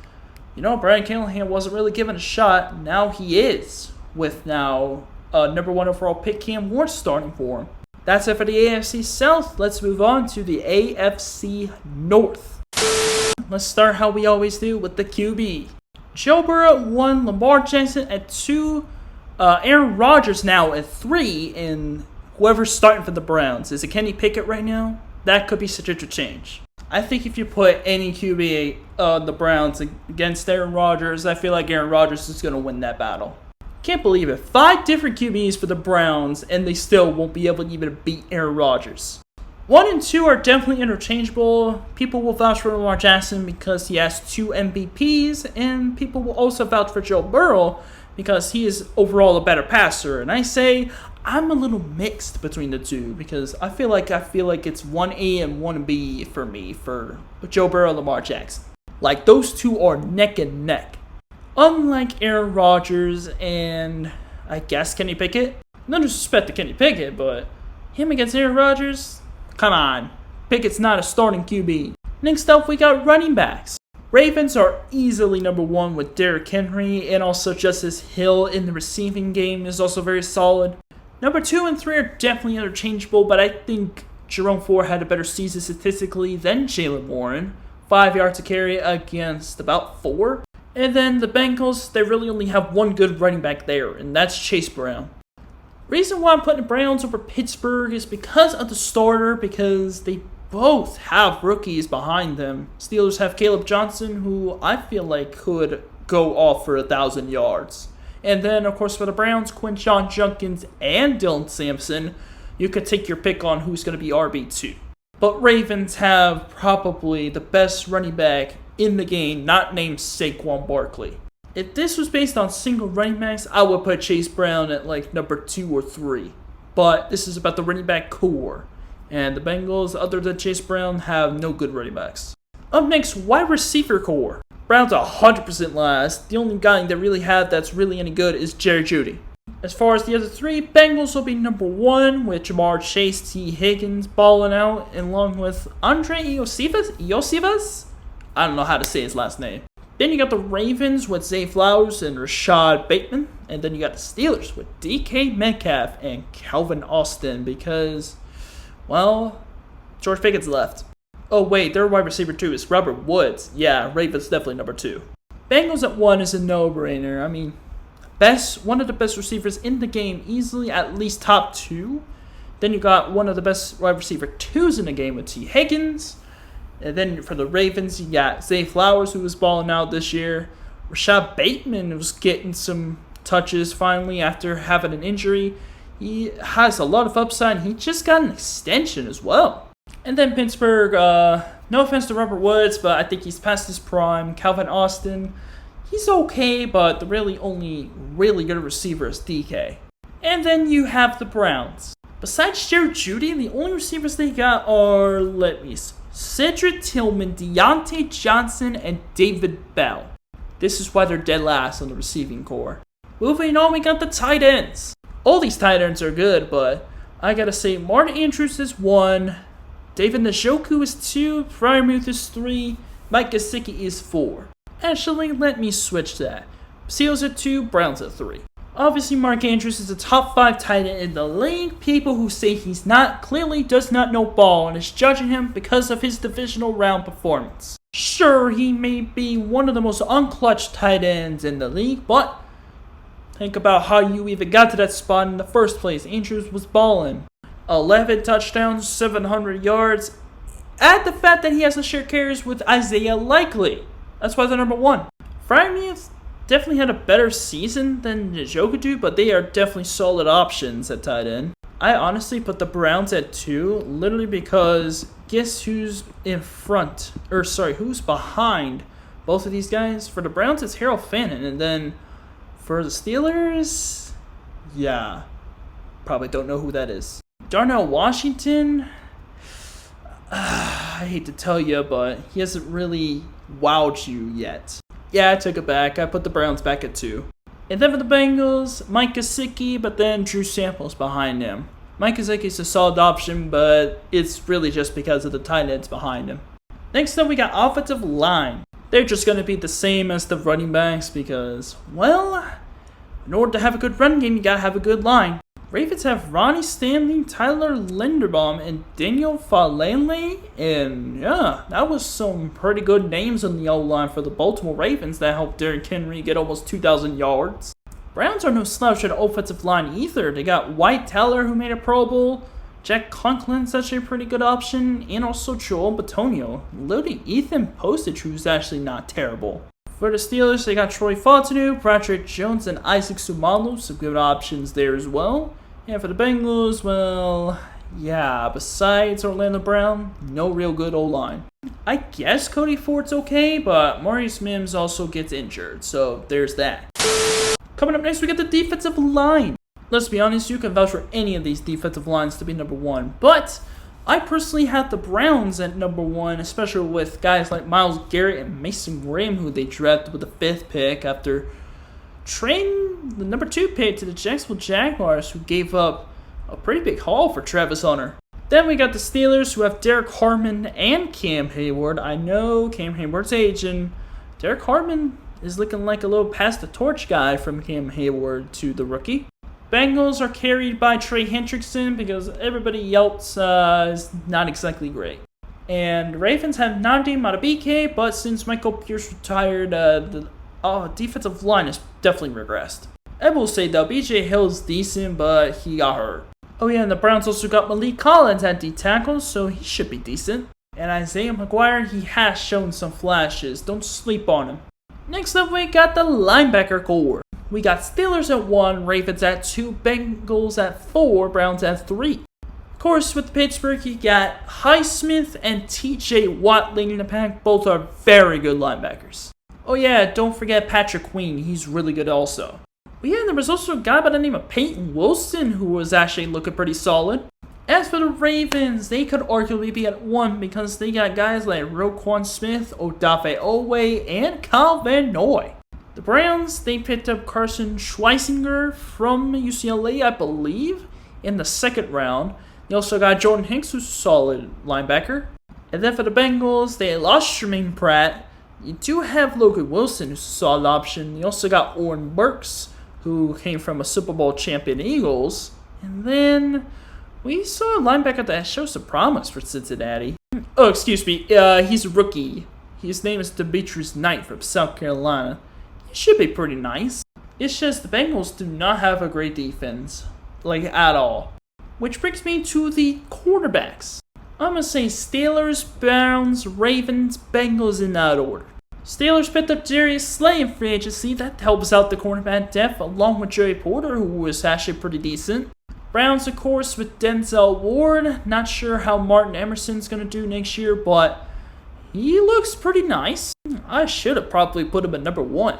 Brian Callahan wasn't really given a shot. Now he is, with now number 1 overall pick Cam Ward starting for him. That's it for the AFC South. Let's move on to the AFC North. Let's start how we always do with the QB. Joe Burrow at 1, Lamar Jackson at 2, Aaron Rodgers now at 3, and whoever's starting for the Browns. Is it Kenny Pickett right now? That could be subject to change. I think if you put any QB on the Browns against Aaron Rodgers, I feel like Aaron Rodgers is going to win that battle. Can't believe it. 5 different QBs for the Browns, and they still won't be able to even beat Aaron Rodgers. 1 and 2 are definitely interchangeable. People will vouch for Lamar Jackson because he has 2 MVPs, and people will also vouch for Joe Burrow because he is overall a better passer. And I say, I'm a little mixed between the two because I feel like it's 1A and 1B for me for Joe Burrow and Lamar Jackson. Like, those two are neck and neck. Unlike Aaron Rodgers and, I guess, Kenny Pickett. No disrespect to Kenny Pickett, but him against Aaron Rodgers? Come on. Pickett's not a starting QB. Next up, we got running backs. Ravens are easily number one with Derrick Henry, and also Justice Hill in the receiving game is also very solid. Number 2 and 3 are definitely interchangeable, but I think Jerome Ford had a better season statistically than Jaylen Warren. 5 yards to carry against about 4. And then the Bengals, they really only have one good running back there, and that's Chase Brown. Reason why I'm putting the Browns over Pittsburgh is because of the starter, because they both have rookies behind them. Steelers have Caleb Johnson, who I feel like could go off for 1,000 yards. And then, of course, for the Browns, Quinshon Judkins and Dylan Sampson. You could take your pick on who's going to be RB2. But Ravens have probably the best running back in the game, not named Saquon Barkley. If this was based on single running backs, I would put Chase Brown at like number 2 or 3. But this is about the running back core. And the Bengals, other than Chase Brown, have no good running backs. Up next, wide receiver core. Browns are 100% last. The only guy that really have that's really any good is Jerry Jeudy. As far as the other 3, Bengals will be number 1 with Jamar Chase, T. Higgins balling out, along with Andre Iosivas? I don't know how to say his last name. Then you got the Ravens with Zay Flowers and Rashad Bateman. And then you got the Steelers with DK Metcalf and Calvin Austin because, well, George Pickett's left. Oh wait, their wide receiver 2 is Robert Woods. Yeah, Ravens definitely number 2. Bengals at 1 is a no-brainer. I mean, one of the best receivers in the game, easily at least top 2. Then you got one of the best wide receiver 2s in the game with T. Higgins. And then for the Ravens, you got Zay Flowers, who was balling out this year. Rashad Bateman was getting some touches finally after having an injury. He has a lot of upside. He just got an extension as well. And then Pittsburgh, no offense to Robert Woods, but I think he's past his prime. Calvin Austin, he's okay, but the only really good receiver is DK. And then you have the Browns. Besides Jerry Jeudy, the only receivers they got are, Cedric Tillman, Deontay Johnson, and David Bell. This is why they're dead last on the receiving core. Moving on, we got the tight ends. All these tight ends are good, but I gotta say, Martin Andrews is 1, David Njoku is 2, Freiermuth is 3, Mike Gesicki is 4. Actually, let me switch that. Seals at 2, Browns at 3. Obviously, Mark Andrews is a top 5 tight end in the league. People who say he's not clearly does not know ball and is judging him because of his divisional round performance. Sure, he may be one of the most unclutched tight ends in the league, but think about how you even got to that spot in the first place. Andrews was balling. 11 touchdowns, 700 yards. Add the fact that he has to share carries with Isaiah Likely. That's why they're number 1. Freiermuth definitely had a better season than Njoku, but they are definitely solid options at tight end. I honestly put the Browns at 2, literally because guess who's who's behind both of these guys? For the Browns, it's Harold Fannin, and then for the Steelers, yeah, probably don't know who that is. Darnell Washington, I hate to tell you, but he hasn't really wowed you yet. Yeah, I took it back. I put the Browns back at 2. And then for the Bengals, Mike Gesicki, but then Drew Samples behind him. Mike Gesicki's a solid option, but it's really just because of the tight ends behind him. Next up, we got offensive line. They're just going to be the same as the running backs because, well, in order to have a good run game, you got to have a good line. Ravens have Ronnie Stanley, Tyler Linderbaum, and Daniel Falele. And yeah, that was some pretty good names on the O-line for the Baltimore Ravens that helped Derrick Henry get almost 2,000 yards. Browns are no slouch at the offensive line either. They got White Teller, who made a Pro Bowl. Jack Conklin's actually a pretty good option. And also Joel Bitonio. Literally Ethan Postage, who's actually not terrible. For the Steelers, they got Troy Fautanu, Patrick Jones, and Isaac Sumalo. Some good options there as well. And for the Bengals, well, yeah, besides Orlando Brown, no real good O-line. I guess Cody Ford's okay, but Maurice Mims also gets injured, so there's that. Coming up next, we got the defensive line. let's be honest, you can vouch for any of these defensive lines to be number one. But I personally had the Browns at number one, especially with guys like Myles Garrett and Mason Graham, who they drafted with the 5th pick after trading the number 2 pick to the Jacksonville Jaguars, who gave up a pretty big haul for Travis Hunter. Then we got the Steelers, who have Derek Harmon and Cam Hayward. I know Cam Hayward's aging. Derek Harmon is looking like a little pass-the-torch guy from Cam Hayward to the rookie. Bengals are carried by Trey Hendrickson because everybody else is not exactly great. And Ravens have Nnamdi Madubuike, but since Michael Pierce retired, the defensive line has definitely regressed. I will say though, BJ Hill's decent, but he got hurt. Oh yeah, and the Browns also got Malik Collins at D-tackle, so he should be decent. And Isaiah McGuire, he has shown some flashes. Don't sleep on him. Next up, we got the linebacker core. We got Steelers at 1, Ravens at 2, Bengals at 4, Browns at 3. Of course, with Pittsburgh, you got Highsmith and TJ Watt leading the pack. Both are very good linebackers. Oh yeah, don't forget Patrick Queen. He's really good also. But yeah, there was also a guy by the name of Peyton Wilson who was actually looking pretty solid. As for the Ravens, they could arguably be at 1 because they got guys like Roquan Smith, Odafe Owe, and Kyle Van Noy. The Browns, they picked up Carson Schweisinger from UCLA, I believe, in the 2nd round. They also got Jordan Hicks, who's a solid linebacker. And then for the Bengals, they lost Jermaine Pratt. You do have Logan Wilson, who's a solid option. You also got Oren Burks, who came from a Super Bowl champion Eagles. And then we saw a linebacker that shows some promise for Cincinnati. Oh, excuse me. He's a rookie. His name is Demetrius Knight from South Carolina. He should be pretty nice. It's just the Bengals do not have a great defense. Like, at all. Which brings me to the quarterbacks. I'm going to say Steelers, Browns, Ravens, Bengals in that order. Steelers picked up Darius Slay in free agency. That helps out the cornerback depth, along with Joey Porter, who was actually pretty decent. Browns, of course, with Denzel Ward. Not sure how Martin Emerson's going to do next year, but he looks pretty nice. I should have probably put him at number 1.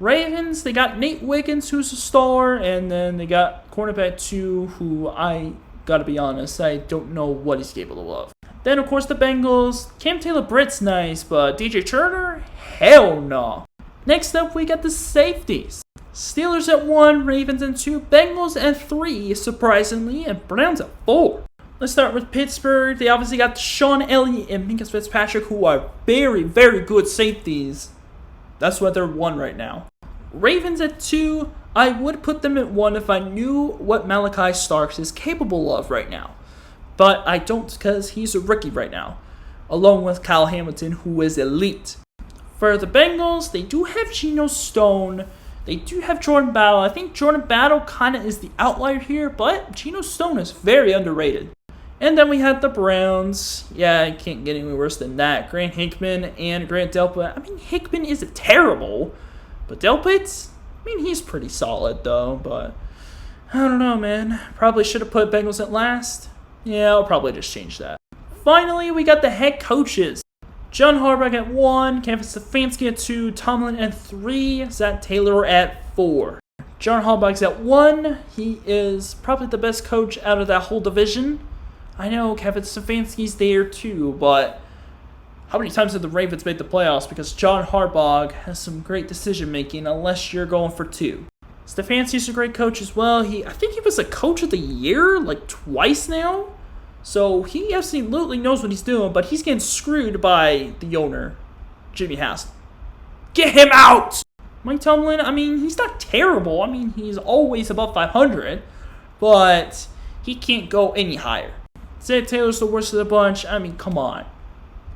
Ravens, they got Nate Wiggins, who's a star, and then they got cornerback 2, who I gotta be honest, I don't know what he's capable of. Then, of course, the Bengals. Cam Taylor-Britt's nice, but DJ Turner? Hell no. Next up, we got the safeties. Steelers at 1, Ravens at 2, Bengals at 3, surprisingly, and Browns at 4. Let's start with Pittsburgh. They obviously got Sean Elliott and Minka Fitzpatrick, who are very, very good safeties. That's why they're 1 right now. Ravens at 2, I would put them at 1 if I knew what Malachi Starks is capable of right now. But I don't because he's a rookie right now, along with Kyle Hamilton, who is elite. For the Bengals, they do have Geno Stone. They do have Jordan Battle. I think Jordan Battle kind of is the outlier here, but Geno Stone is very underrated. And then we had the Browns. Yeah, I can't get any worse than that. Grant Hickman and Grant Delpit. I mean, Hickman isn't terrible, but Delpit, I mean, he's pretty solid, though. But I don't know, man. Probably should have put Bengals at last. Yeah, I'll probably just change that. Finally, we got the head coaches. John Harbaugh at 1, Kevin Stefanski at 2, Tomlin at 3, Zach Taylor at 4. John Harbaugh's at 1. He is probably the best coach out of that whole division. I know Kevin Stefanski's there too, but how many times have the Ravens made the playoffs? Because John Harbaugh has some great decision making, unless you're going for 2. Stefanski's a great coach as well. I think he was a coach of the year like twice now. So he absolutely knows what he's doing, but he's getting screwed by the owner, Jimmy Haslam. Get him out! Mike Tomlin, I mean, he's not terrible. I mean, he's always above 500, but he can't go any higher. Zach Taylor's the worst of the bunch. I mean, come on.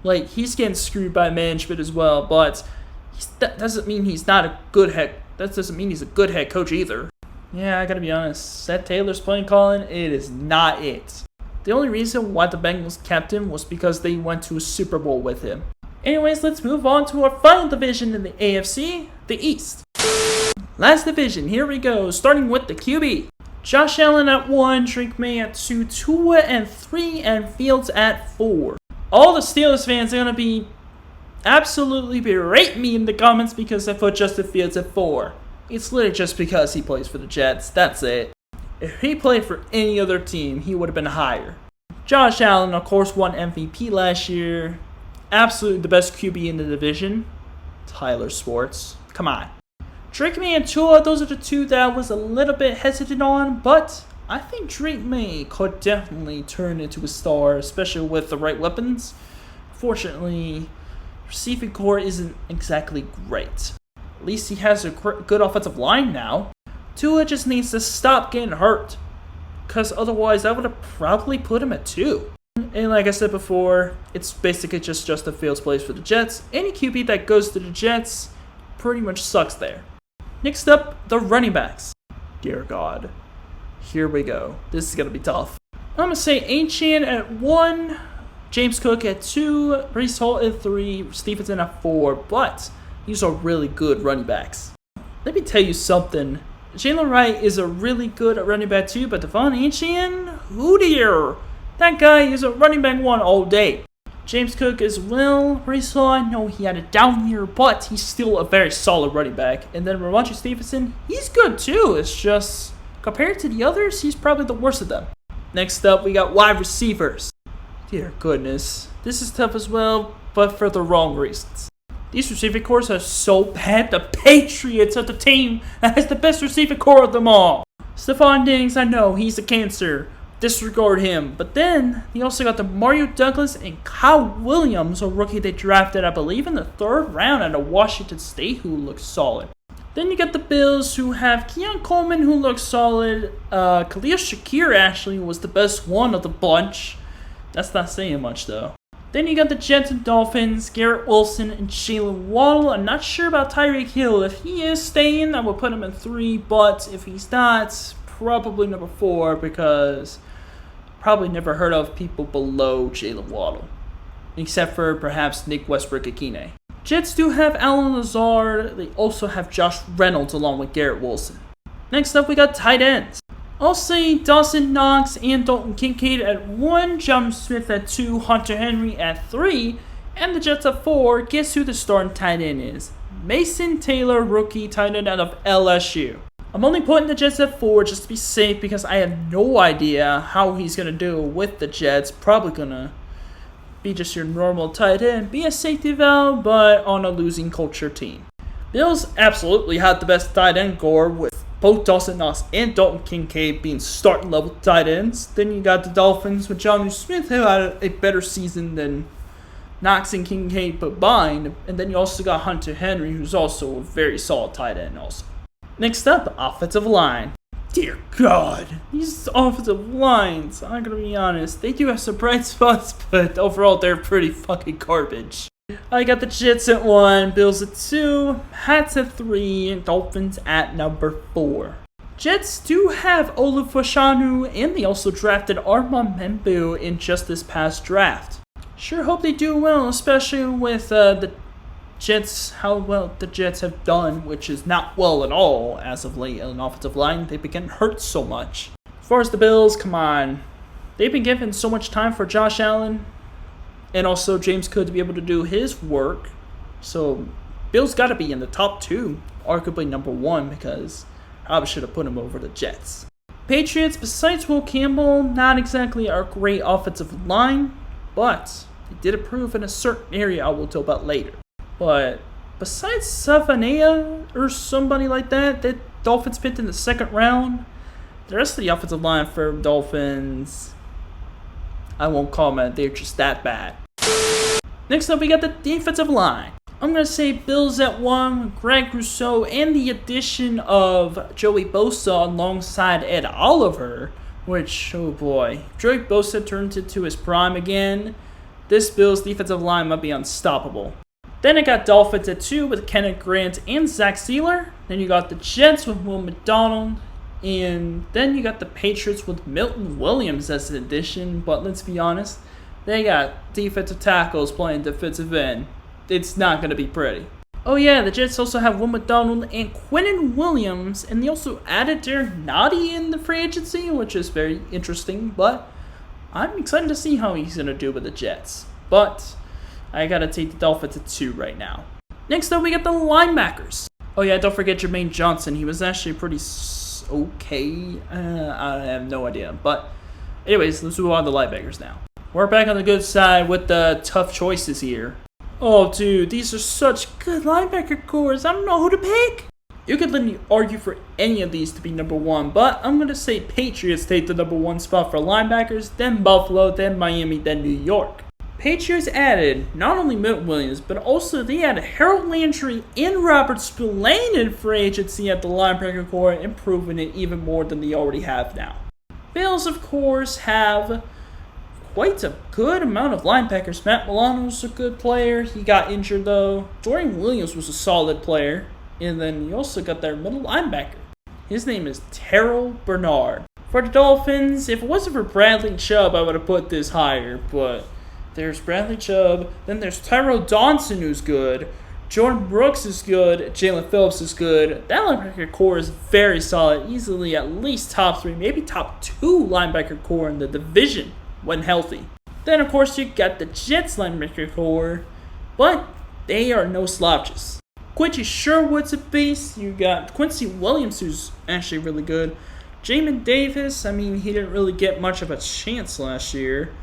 Like, he's getting screwed by management as well, but that doesn't mean he's not a good head. That doesn't mean he's a good head coach either. Yeah, I gotta be honest. Zach Taylor's playing calling, it is not it. The only reason why the Bengals kept him was because they went to a Super Bowl with him. Anyways, let's move on to our final division in the AFC, the East. Last division, here we go, starting with the QB. Josh Allen at 1, Drake May at 2, Tua at 3, and Fields at 4. All the Steelers fans are going to be absolutely berate me in the comments because I put Justin Fields at 4. It's literally just because he plays for the Jets, that's it. If he played for any other team, he would have been higher. Josh Allen, of course, won MVP last year. Absolutely the best QB in the division. Tyler Sports. Come on. Drake May and Tua, those are the two that I was a little bit hesitant on, but I think Drake May could definitely turn into a star, especially with the right weapons. Fortunately, receiving core isn't exactly great. At least he has a good offensive line now. Tua just needs to stop getting hurt, because otherwise I would have probably put him at 2. And like I said before, it's basically just Justin Fields plays for the Jets. Any QB that goes to the Jets pretty much sucks there. Next up, the running backs. Dear God. Here we go. This is going to be tough. I'm going to say Achane at 1, James Cook at 2, Breece Hall at 3, Stevenson at 4, but these are really good running backs. Let me tell you something. Jalen Wright is a really good running back too, but Devon Achane, who dear? That guy is a running back 1 all day. James Cook as well. Breece Hall, I know he had a down year, but he's still a very solid running back. And then Ramondre Stevenson, he's good too. It's just, compared to the others, he's probably the worst of them. Next up, we got wide receivers. Dear goodness. This is tough as well, but for the wrong reasons. These receiving cores are so bad. The Patriots are the team that has the best receiving core of them all. Stephon Diggs, I know, he's a cancer. Disregard him. But then, they also got the Mario Douglas and Kyle Williams, a rookie they drafted, I believe, in the 3rd round out of Washington State, who looks solid. Then you got the Bills, who have Keon Coleman, who looks solid. Khalil Shakir, actually, was the best one of the bunch. That's not saying much, though. Then you got the Jets and Dolphins, Garrett Wilson and Jalen Waddle. I'm not sure about Tyreek Hill. If he is staying, I will put him in 3, but if he's not, probably number 4, because probably never heard of people below Jalen Waddle, except for perhaps Nick Westbrook-Ikine. Jets do have Allen Lazard. They also have Josh Reynolds along with Garrett Wilson. Next up, we got tight ends. I'll say Dawson Knox and Dalton Kincaid at 1, John Smith at 2, Hunter Henry at 3, and the Jets at 4. Guess who the starting tight end is? Mason Taylor, rookie tight end out of LSU. I'm only putting the Jets at 4 just to be safe because I have no idea how he's going to do with the Jets. Probably going to be just your normal tight end, be a safety valve, but on a losing culture team. Bills absolutely had the best tight end core with both Dawson Knox and Dalton Kincaid being starting level tight ends. Then you got the Dolphins with Jonnu Smith, who had a better season than Knox and Kincaid combined. And then you also got Hunter Henry, who's also a very solid tight end also. Next up, offensive line. Dear God, these offensive lines, I'm going to be honest, they do have some bright spots, but overall they're pretty fucking garbage. I got the Jets at 1, Bills at 2, Pats at 3, and Dolphins at number 4. Jets do have Olaf Fashanu, and they also drafted Armand Membu in just this past draft. Sure hope they do well, especially with the Jets, how well the Jets have done, which is not well at all as of late in an offensive line. They've been getting hurt so much. As far as the Bills, come on. They've been given so much time for Josh Allen and also James Cook to be able to do his work. So Bills got to be in the top 2, arguably number 1, because I probably should have put him over the Jets. Patriots, besides Will Campbell, not exactly a great offensive line, but they did improve in a certain area I will tell about later. But besides Savannah or somebody like that Dolphins picked in the 2nd round, the rest of the offensive line for Dolphins, I won't comment, they're just that bad. Next up, we got the defensive line. I'm going to say Bills at 1, Greg Rousseau, and the addition of Joey Bosa alongside Ed Oliver, which, oh boy, if Joey Bosa turns into his prime again, this Bills defensive line might be unstoppable. Then I got Dolphins at 2 with Kenneth Grant and Zach Sealer. Then you got the Jets with Will McDonald. And then you got the Patriots with Milton Williams as an addition. But let's be honest, they got defensive tackles playing defensive end. It's not going to be pretty. Oh yeah, the Jets also have Will McDonald and Quinnen Williams. And they also added Darren Noddy in the free agency, which is very interesting. But I'm excited to see how he's going to do with the Jets. But I got to take the Dolphins at 2 right now. Next up, we got the linebackers. Oh yeah, don't forget Jermaine Johnson. He was actually pretty okay. I have no idea. But anyways, let's move on to linebackers now. We're back on the good side with the tough choices here. Oh, dude, these are such good linebacker cores. I don't know who to pick. You could let me argue for any of these to be number one, but I'm going to say Patriots take the number one spot for linebackers, then Buffalo, then Miami, then New York. Patriots added not only Milton Williams, but also they added Harold Landry and Robert Spillane in free agency at the linebacker core, improving it even more than they already have now. Bills, of course, have quite a good amount of linebackers. Matt Milano's a good player. He got injured, though. Dorian Williams was a solid player. And then you also got their middle linebacker. His name is Terrell Bernard. For the Dolphins, if it wasn't for Bradley Chubb, I would have put this higher, but there's Bradley Chubb, then there's Tyrell Dodson, who's good, Jordan Brooks is good, Jalen Phillips is good. That linebacker core is very solid, easily at least top 3, maybe top 2 linebacker core in the division when healthy. Then, of course, you got the Jets linebacker core, but they are no slouches. Quincy Sherwood's a beast. You got Quincy Williams, who's actually really good. Jamin Davis, I mean, he didn't really get much of a chance last year.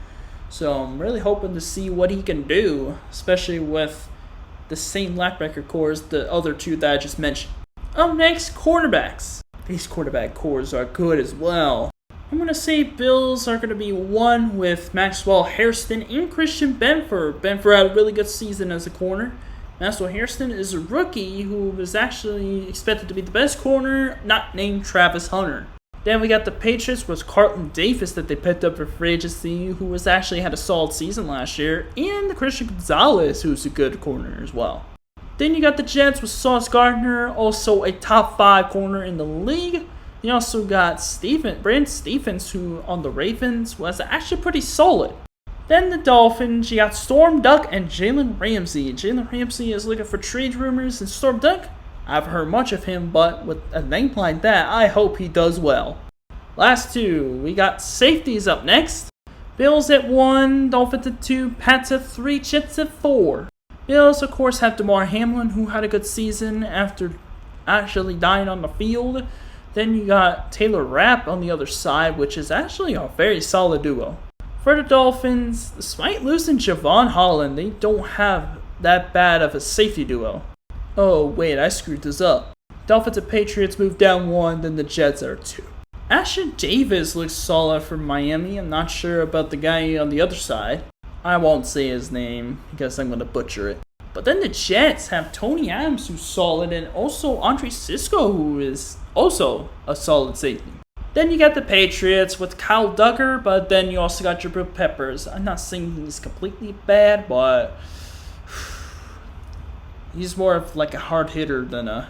So I'm really hoping to see what he can do, especially with the same linebacker core as the other 2 that I just mentioned. Up next, cornerbacks. These quarterback cores are good as well. I'm going to say Bills are going to be 1 with Maxwell Hairston and Christian Benford. Benford had a really good season as a corner. Maxwell Hairston is a rookie who was actually expected to be the best corner, not named Travis Hunter. Then we got the Patriots with Carlton Davis that they picked up for free agency, who was actually had a solid season last year, and Christian Gonzalez, who's a good corner as well. Then you got the Jets with Sauce Gardner, also a top 5 corner in the league. You also got Brandon Stephens, who on the Ravens was actually pretty solid. Then the Dolphins, you got Storm Duck and Jalen Ramsey. Jalen Ramsey is looking for trade rumors, and Storm Duck, I've heard much of him, but with a name like that, I hope he does well. Last 2, we got safeties up next. Bills at 1, Dolphins at 2, Pats at 3, Jets at 4. Bills, of course, have DeMar Hamlin, who had a good season after actually dying on the field. Then you got Taylor Rapp on the other side, which is actually a very solid duo. For the Dolphins, despite losing Javon Holland, they don't have that bad of a safety duo. Oh, wait, I screwed this up. Dolphins and Patriots moved down 1, then the Jets are 2. Ashton Davis looks solid for Miami. I'm not sure about the guy on the other side. I won't say his name because I'm going to butcher it. But then the Jets have Tony Adams, who's solid, and also Andre Sisco, who is also a solid safety. Then you got the Patriots with Kyle Duggar, but then you also got Jabril Peppers. I'm not saying he's completely bad, but he's more of like a hard hitter than a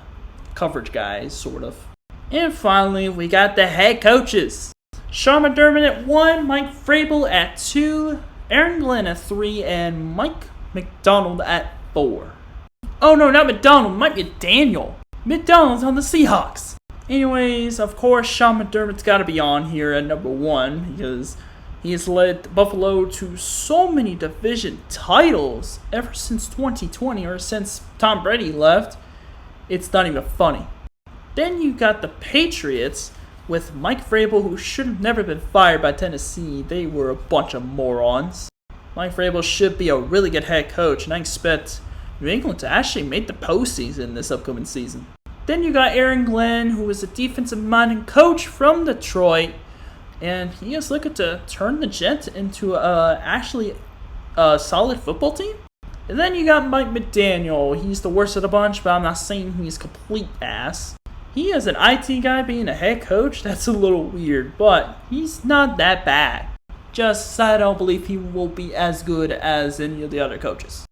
coverage guy, sort of. And finally, we got the head coaches. Sean McDermott at 1, Mike Vrabel at 2, Aaron Glenn at 3, and Mike McDonald at 4. Oh no, not McDonald, Mike McDaniel. McDonald's on the Seahawks. Anyways, of course, Sean McDermott's got to be on here at number 1 because he has led Buffalo to so many division titles ever since 2020 or since Tom Brady left. It's not even funny. Then you got the Patriots with Mike Vrabel, who should have never been fired by Tennessee. They were a bunch of morons. Mike Vrabel should be a really good head coach, and I expect New England to actually make the postseason this upcoming season. Then you got Aaron Glenn, who is a defensive-minded coach from Detroit, and he is looking to turn the Jets into actually a solid football team. And then you got Mike McDaniel. He's the worst of the bunch, but I'm not saying he's complete ass. He is an IT guy being a head coach. That's a little weird, but he's not that bad. Just I don't believe he will be as good as any of the other coaches.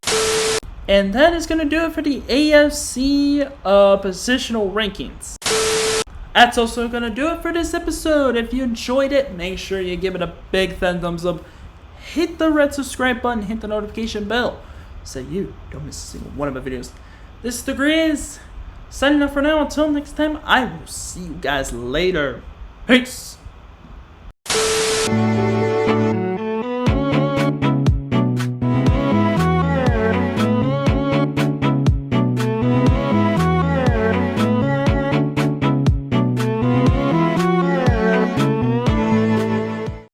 And that is going to do it for the AFC positional rankings. That's also going to do it for this episode. If you enjoyed it, make sure you give it a big thumbs up. Hit the red subscribe button, hit the notification bell so you don't miss a single one of my videos. This is the Grizz. Signing off for now. Until next time, I will see you guys later. Peace.